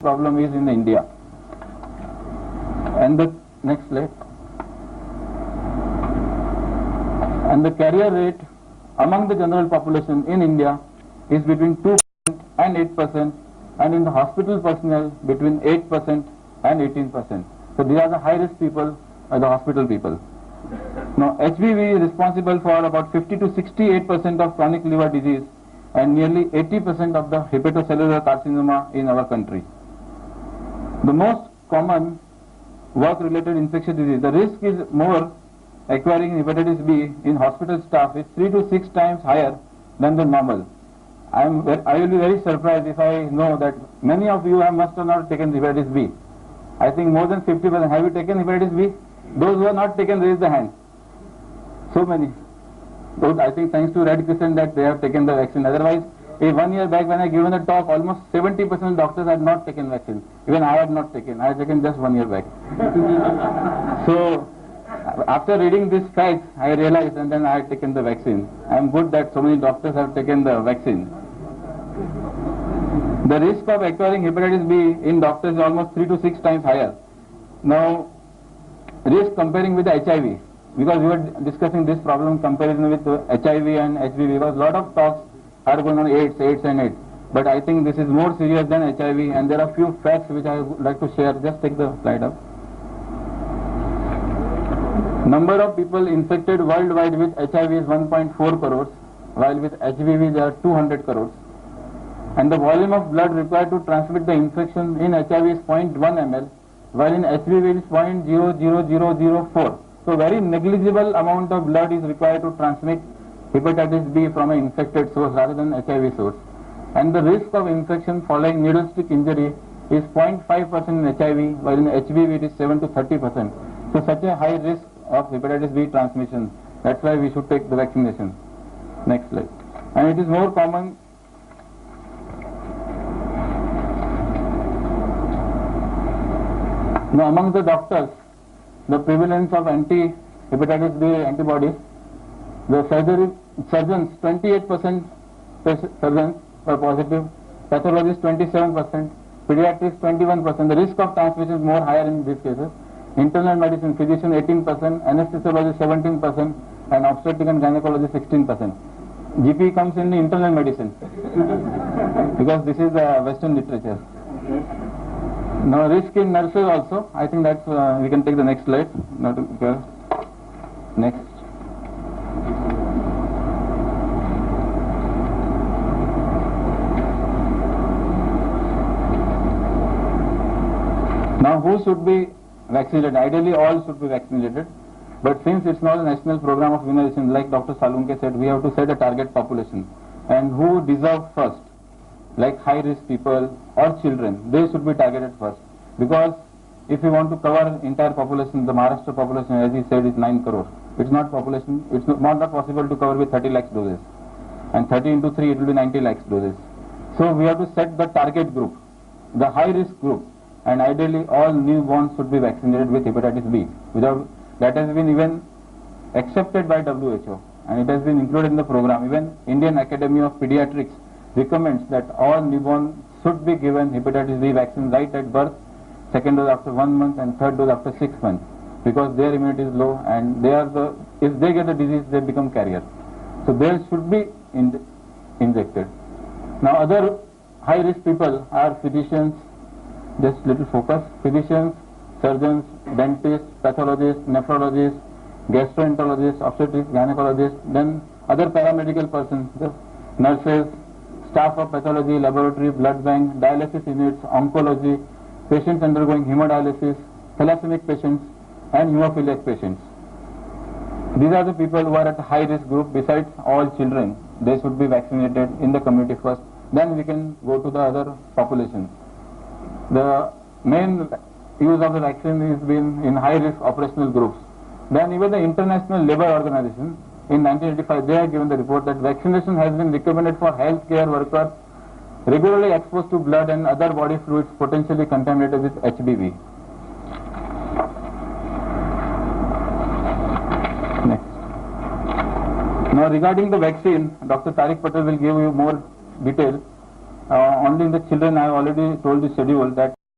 problem is in India. And the next slide. And the carrier rate among the general population in India is between 2% and 8%, and in the hospital personnel between 8% and 18%. So these are the high risk people, the hospital people. Now HBV is responsible for about 50 to 68% of chronic liver disease and nearly 80% of the hepatocellular carcinoma in our country. The most common work-related infectious disease, the risk is more acquiring hepatitis B in hospital staff is 3 to 6 times higher than the normal. I will be very surprised if I know that many of you must have not taken hepatitis B. I think more than 50%. Have you taken hepatitis B? Those who have not taken, raise the hand. So many. Those, I think thanks to Red Crescent that they have taken the vaccine. Otherwise, 1 year back when I given a talk, almost 70% of doctors had not taken vaccine. Even I had not taken. I had taken just 1 year back. So, after reading this fact, I realized, and then I had taken the vaccine. I am good that so many doctors have taken the vaccine. The risk of acquiring hepatitis B in doctors is almost 3 to 6 times higher. Now, risk comparing with the HIV, because we were discussing this problem comparison with HIV and HBV, because a lot of talks are going on AIDS and AIDS. But I think this is more serious than HIV, and there are few facts which I would like to share. Just take the slide up. Number of people infected worldwide with HIV is 1.4 crores, while with HBV there are 200 crores. And the volume of blood required to transmit the infection in HIV is 0.1 ml, while in HBV it is 0.00004. So very negligible amount of blood is required to transmit hepatitis B from an infected source rather than HIV source. And the risk of infection following needle stick injury is 0.5% in HIV, while in HBV it is 7 to 30%. So such a high risk of hepatitis B transmission. That's why we should take the vaccination. Next slide. And it is more common. Now among the doctors, the prevalence of anti-hepatitis B antibodies, the surgeons, 28% surgeons were positive, pathologists 27%, pediatrics 21%. The risk of transmission is more higher in these cases. Internal medicine, physician 18%, anesthesiologist 17%, and obstetric and gynecology 16%. GP comes in the internal medicine because this is the Western literature. Now risk in nurses also, I think that's, we can take the next slide. Next. Now who should be vaccinated? Ideally all should be vaccinated, but since it's not a national program of immunization, like Dr. Salunke said, we have to set a target population, and who deserve first, like high risk people or children, they should be targeted first, because if we want to cover entire population, the Maharashtra population, as he said, is 9 crore. It's not population, it's not possible to cover with 30 lakhs doses, and 30 into 3 it will be 90 lakhs doses. So we have to set the target group, the high risk group, and ideally all newborns should be vaccinated with hepatitis B. That has been even accepted by WHO, and it has been included in the program. Even Indian Academy of Pediatrics recommends that all newborns should be given hepatitis B vaccine right at birth, second dose after 1 month and third dose after 6 months, because their immunity is low and if they get the disease they become carrier. So they should be injected. Now other high risk people are physicians, just little focus, physicians, surgeons, dentists, pathologists, nephrologists, gastroenterologists, obstetrics, gynecologists, then other paramedical persons, nurses, staff of pathology, laboratory, blood bank, dialysis units, oncology, patients undergoing hemodialysis, thalassemia patients, and hemophiliac patients. These are the people who are at a high risk group. Besides all children, they should be vaccinated in the community first. Then we can go to the other population. The main use of the vaccine has been in high risk operational groups. Then even the International Labour Organization in 1985, they have given the report that vaccination has been recommended for healthcare workers regularly exposed to blood and other body fluids potentially contaminated with HBV. Next. Now regarding the vaccine, Dr. Tariq Patel will give you more detail. Only in the children I have already told the schedule that